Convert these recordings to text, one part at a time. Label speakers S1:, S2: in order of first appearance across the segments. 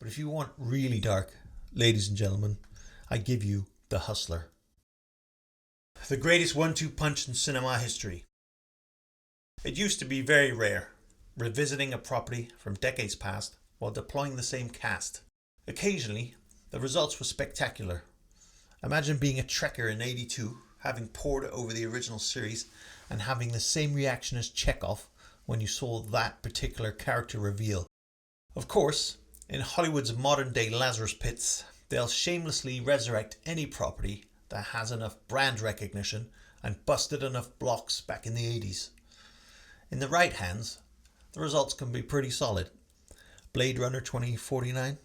S1: But if you want really dark, ladies and gentlemen, I give you The Hustler. The greatest 1-2 punch in cinema history. It used to be very rare, revisiting a property from decades past while deploying the same cast. Occasionally, the results were spectacular. Imagine being a trekker in '82, having pored over the original series and having the same reaction as Chekhov when you saw that particular character reveal. Of course, in Hollywood's modern day Lazarus pits, they'll shamelessly resurrect any property that has enough brand recognition and busted enough blocks back in the 80s. In the right hands, the results can be pretty solid. Blade Runner 2049.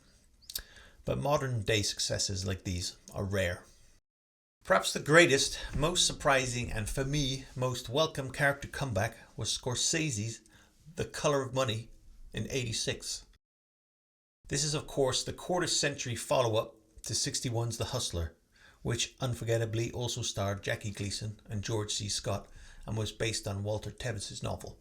S1: But modern day successes like these are rare. Perhaps the greatest, most surprising and for me most welcome character comeback was Scorsese's The Color of Money in '86. This is of course the quarter-century follow-up to '61's The Hustler, which unforgettably also starred Jackie Gleason and George C. Scott and was based on Walter Tevis's novel.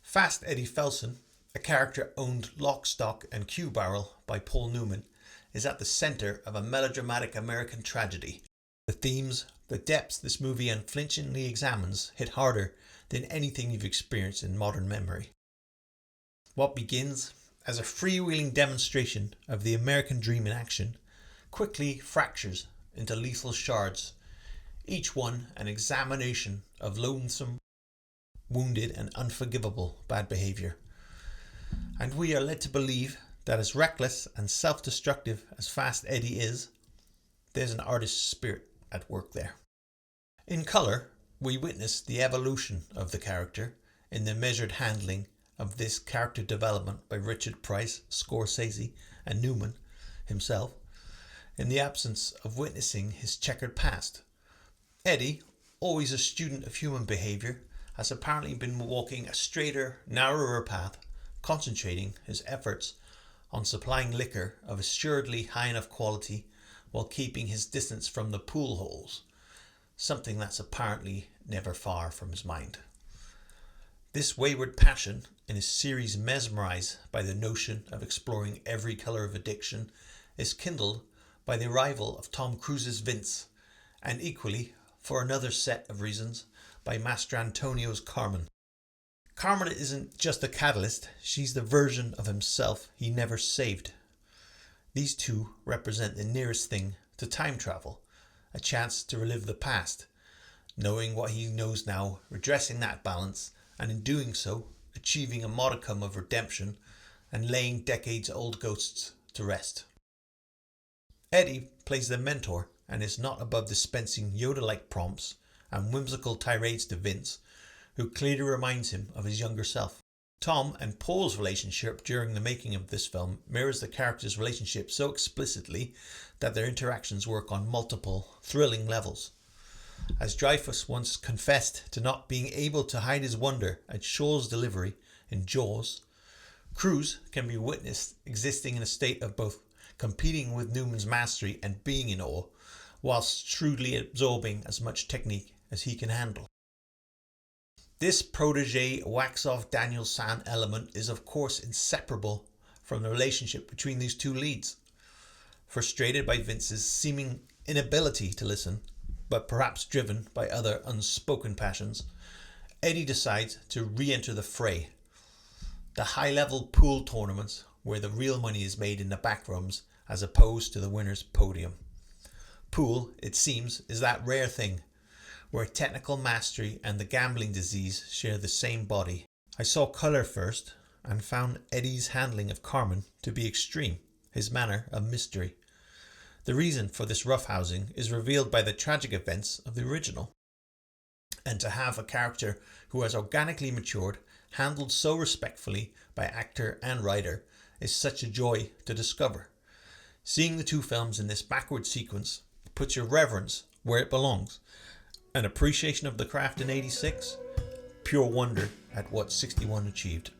S1: Fast Eddie Felson, a character owned lock, stock and Q-barrel by Paul Newman, is at the centre of a melodramatic American tragedy. The themes, the depths this movie unflinchingly examines hit harder than anything you've experienced in modern memory. What begins as a freewheeling demonstration of the American dream in action quickly fractures into lethal shards, each one an examination of loathsome, wounded and unforgivable bad behaviour. And we are led to believe that as reckless and self-destructive as Fast Eddie is, there's an artist's spirit at work there. In colour, we witness the evolution of the character in the measured handling of this character development by Richard Price, Scorsese and Newman himself, in the absence of witnessing his checkered past. Eddie, always a student of human behaviour, has apparently been walking a straighter, narrower path, concentrating his efforts on supplying liquor of assuredly high enough quality while keeping his distance from the pool holes, something that's apparently never far from his mind. This wayward passion in his series mesmerised by the notion of exploring every colour of addiction is kindled by the arrival of Tom Cruise's Vince, and equally, for another set of reasons, by Master Antonio's Carmen. Carmen isn't just a catalyst, she's the version of himself he never saved. These two represent the nearest thing to time travel, a chance to relive the past, knowing what he knows now, redressing that balance, and in doing so, achieving a modicum of redemption and laying decades-old ghosts to rest. Eddie plays the mentor and is not above dispensing Yoda-like prompts and whimsical tirades to Vince, who clearly reminds him of his younger self. Tom and Paul's relationship during the making of this film mirrors the characters' relationship so explicitly that their interactions work on multiple, thrilling levels. As Dreyfuss once confessed to not being able to hide his wonder at Shaw's delivery in Jaws, Cruise can be witnessed existing in a state of both competing with Newman's mastery and being in awe, whilst shrewdly absorbing as much technique as he can handle. This protege wax-off Daniel San element is of course inseparable from the relationship between these two leads. Frustrated by Vince's seeming inability to listen, but perhaps driven by other unspoken passions, Eddie decides to re-enter the fray. The high-level pool tournaments where the real money is made in the back rooms as opposed to the winner's podium. Pool, it seems, is that rare thing where technical mastery and the gambling disease share the same body. I saw colour first and found Eddie's handling of Carmen to be extreme, his manner a mystery. The reason for this roughhousing is revealed by the tragic events of the original. And to have a character who has organically matured, handled so respectfully by actor and writer, is such a joy to discover. Seeing the two films in this backward sequence puts your reverence where it belongs. An appreciation of the craft in '86, pure wonder at what '61 achieved.